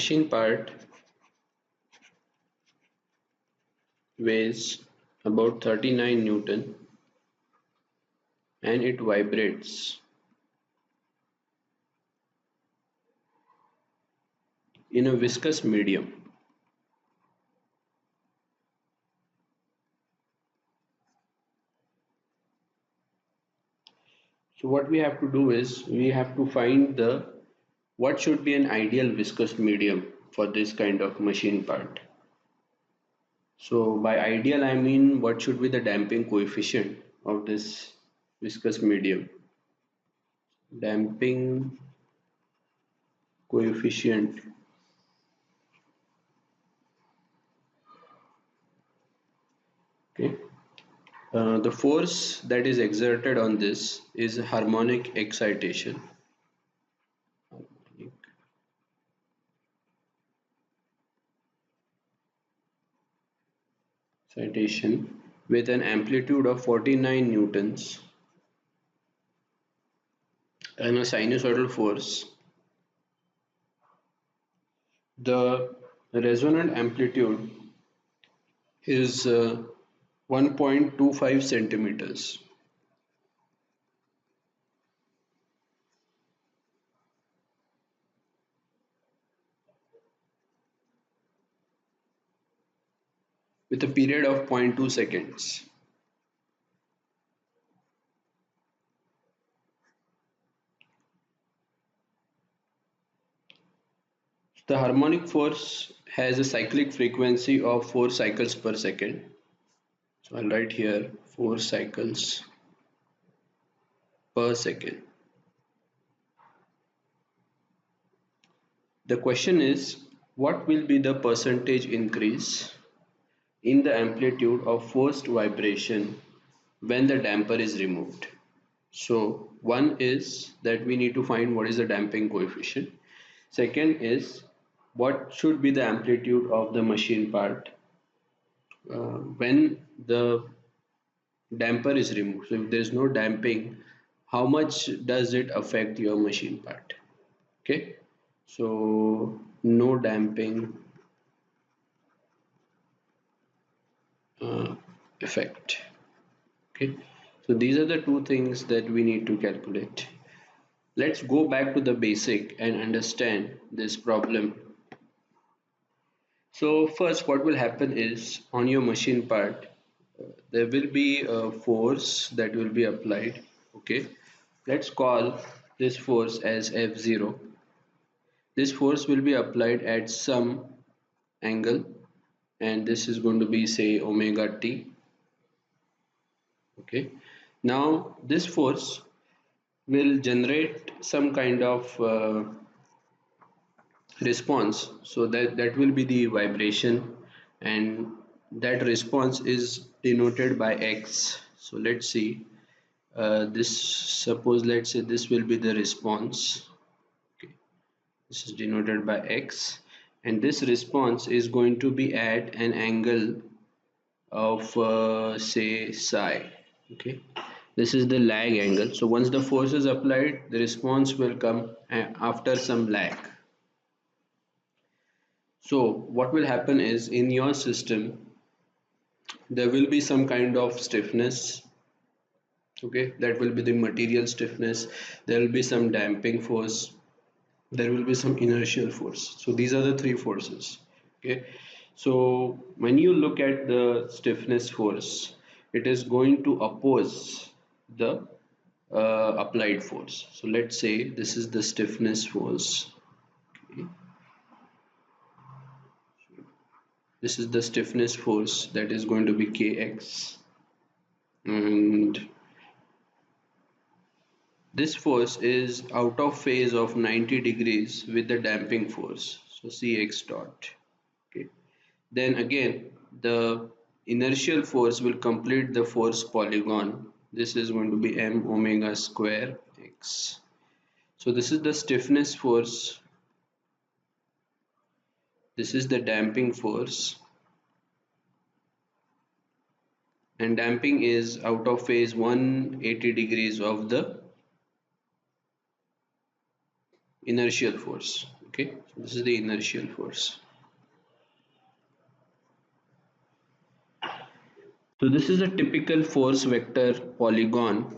machine part weighs about 39 Newton and it vibrates in a viscous medium. So what we have to do is we have to find the what should be an ideal viscous medium for this kind of machine part. So by ideal I mean what should be the damping coefficient of this viscous medium. Damping coefficient. Okay. The force that is exerted on this is harmonic excitation. Harmonic excitation with an amplitude of 49 newtons and a sinusoidal force. The resonant amplitude is 1.25 centimeters. With a period of 0.2 seconds. The harmonic force has a cyclic frequency of 4 cycles per second. So I'll write here 4 cycles per second. The question is, what will be the percentage increase in the amplitude of forced vibration when the damper is removed? So one is that we need to find what is the damping coefficient. Second is what should be the amplitude of the machine part when the damper is removed. So if there is no damping, how much does it affect your machine part? Okay, so no damping effect. Okay, so these are the two things that we need to calculate. Let's go back to the basic and understand this problem. So first what will happen is on your machine part there will be a force that will be applied. Okay, let's call this force as F0. This force will be applied at some angle and this is going to be say omega t. Okay, now this force will generate some kind of response, so that will be the vibration and that response is denoted by X. So let's see, let's say this will be the response. Okay, this is denoted by X and this response is going to be at an angle of say psi. Okay, this is the lag angle. So once the force is applied, the response will come after some lag. So what will happen is in your system there will be some kind of stiffness. Okay, that will be the material stiffness. There will be some damping force, there will be some inertial force. So these are the three forces. Okay, so when you look at the stiffness force, it is going to oppose the applied force. So let's say this is the stiffness force. Okay. This is the stiffness force that is going to be Kx, and this force is out of phase of 90 degrees with the damping force, so Cx dot. Okay, then again the inertial force will complete the force polygon. This is going to be m omega square x. So this is the stiffness force, this is the damping force, and damping is out of phase 180 degrees of the inertial force. Okay, so this is the inertial force. So this is a typical force vector polygon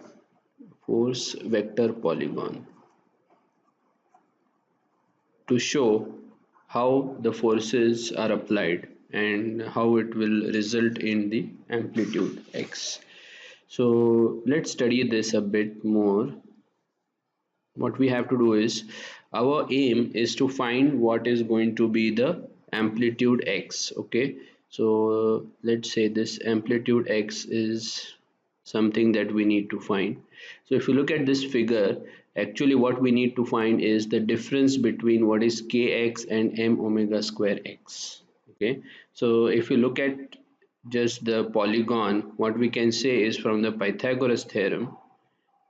to show how the forces are applied and how it will result in the amplitude x. So let's study this a bit more. What we have to do is, our aim is to find what is going to be the amplitude x. Okay, so let's say this amplitude x is something that we need to find. So if you look at this figure, actually what we need to find is the difference between what is kx and m omega square x. Okay, so if you look at just the polygon, what we can say is, from the Pythagoras theorem,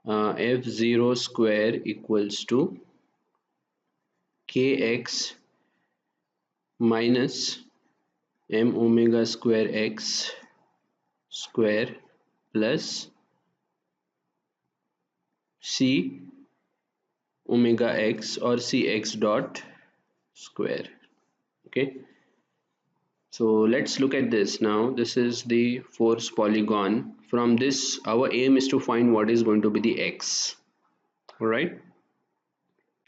f0 square equals to kx minus m omega square x square plus c omega x or cx dot square. Okay, so let's look at this now. This is the force polygon. From this, our aim is to find what is going to be the x. All right,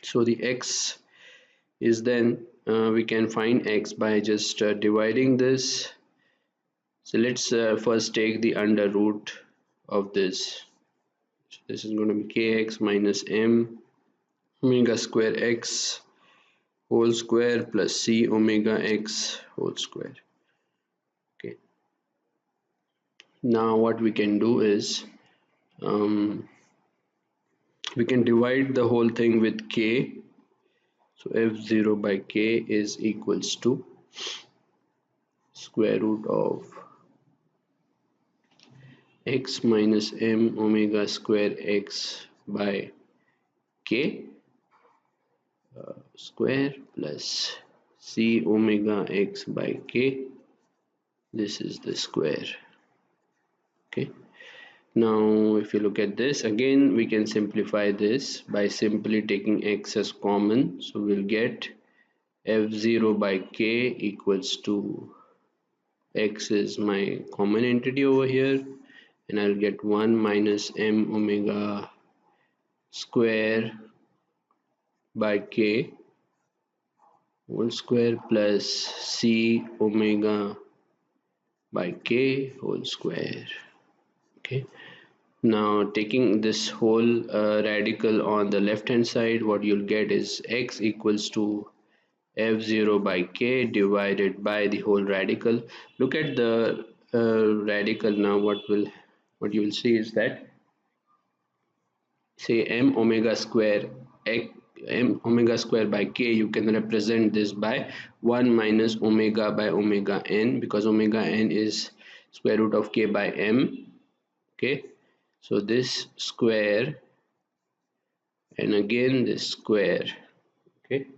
so the x is then we can find x by just dividing this. So let's first take the under root of this. So this is going to be kx minus m omega square x whole square plus c omega x whole square. Okay, now what we can do is, we can divide the whole thing with k. So f0 by k is equals to square root of x minus m omega square x by k square plus c omega x by k. This is the square. Okay, now if you look at this again, we can simplify this by simply taking x as common. So we'll get f0 by k equals to, x is my common entity over here, and I'll get 1 minus m omega square by k whole square plus c omega by k whole square. Okay, now taking this whole radical on the left hand side, what you'll get is x equals to f0 by k divided by the whole radical. Look at the radical now. What you will see is that, say, m omega square by k, you can represent this by 1 minus omega by omega n, because omega n is square root of k by m. Okay, so this square and again this square. Okay,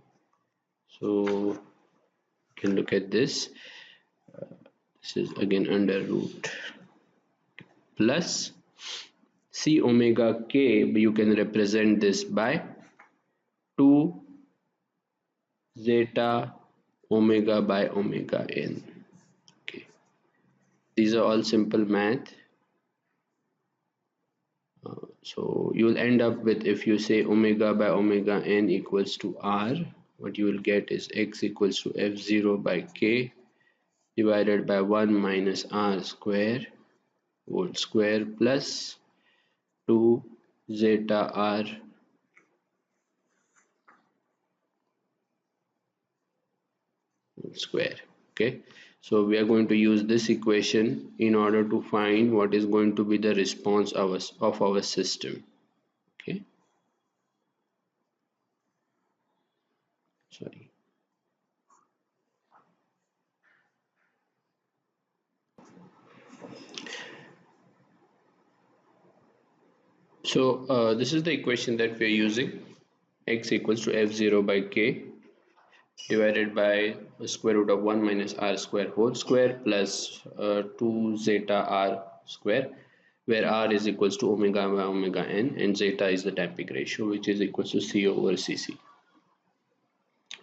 so you can look at this. This is again under root plus c omega k. You can represent this by 2 zeta omega by omega n. Okay, these are all simple math. So you will end up with, if you say omega by omega n equals to r, what you will get is x equals to f0 by k divided by 1 minus r square whole square plus 2 zeta r whole square. Okay, so we are going to use this equation in order to find what is going to be the response of our system. Okay, sorry. So this is the equation that we are using. X equals to f0 by k divided by the square root of 1 minus r square whole square plus 2 zeta r square, where r is equals to omega by omega n and zeta is the damping ratio, which is equals to c over cc.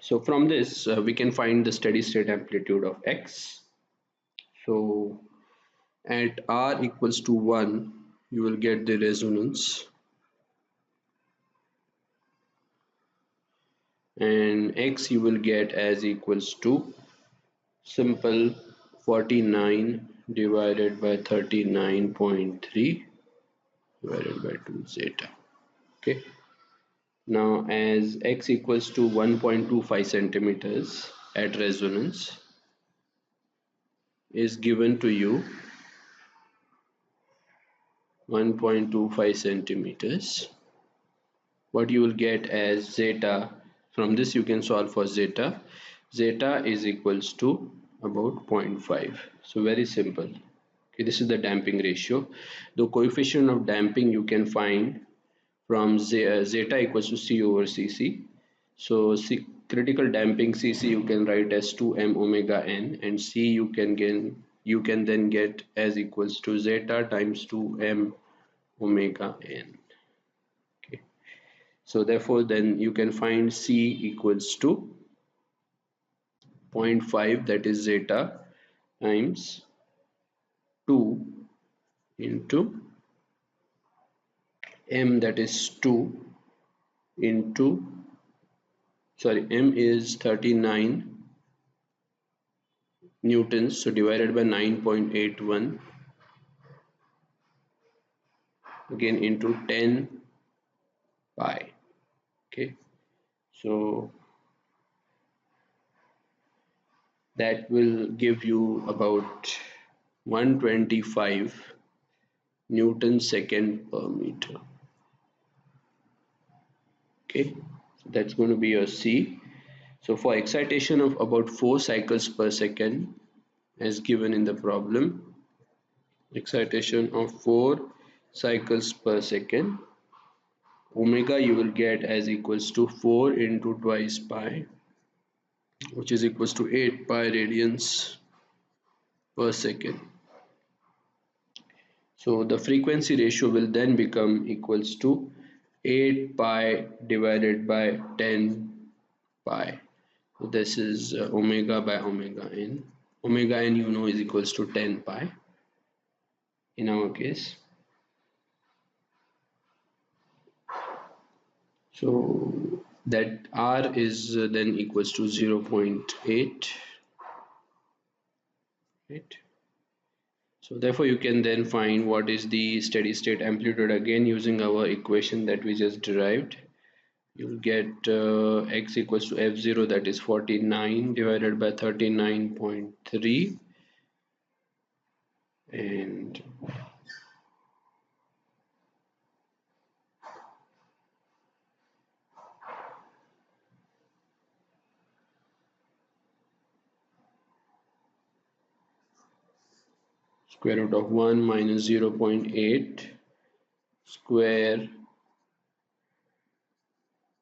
So from this we can find the steady state amplitude of X. So at R equals to 1 you will get the resonance, and X you will get as equals to simple 49 divided by 39.3 divided by 2 zeta. Okay, now as X equals to 1.25 centimeters at resonance is given to you 1.25 centimeters, what you will get as zeta, from this you can solve for zeta. Zeta is equals to about 0.5. So very simple. Okay, this is the damping ratio. The coefficient of damping you can find from zeta equals to C over Cc. So critical damping Cc you can write as 2m omega n, and C you can then get as equals to zeta times 2m omega n. Okay. So therefore then you can find C equals to 0.5, that is zeta, times 2 into m, that is 2 into, sorry, m is 39 newtons, so divided by 9.81, again into 10 pi. Okay, so that will give you about 125 Newton second per meter. Okay, so that's going to be your C. So for excitation of about 4 cycles per second as given in the problem, excitation of 4 cycles per second, omega you will get as equals to 4 into twice pi, which is equals to 8 pi radians per second. So the frequency ratio will then become equals to 8 pi divided by 10 pi. So this is omega by omega n. Omega n you know is equals to 10 pi in our case. So that R is then equals to 0.8. Right. So therefore you can then find what is the steady state amplitude again using our equation that we just derived. You'll get X equals to F0, that is 49 divided by 39.3, and square root of 1 minus 0.8 square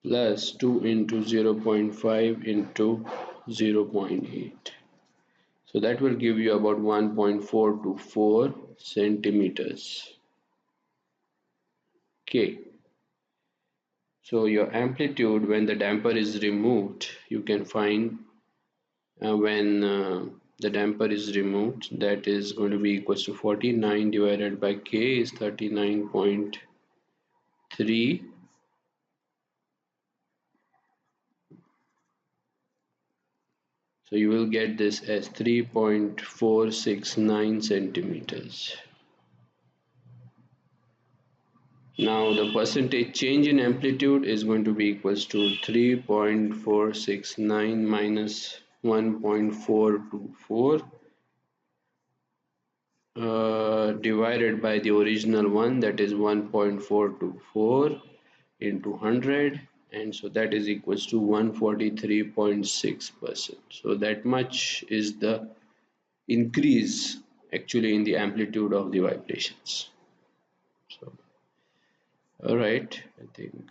plus 2 into 0.5 into 0.8. So that will give you about 1.424 centimeters. Okay. So your amplitude when the damper is removed, you can find when the damper is removed, that is going to be equals to 49 divided by K is 39.3. So you will get this as 3.469 centimeters. Now the percentage change in amplitude is going to be equals to 3.469 minus 1.424 divided by the original one, that is 1.424 into 100, and so that is equals to 143.6%. So that much is the increase actually in the amplitude of the vibrations. So all right, I think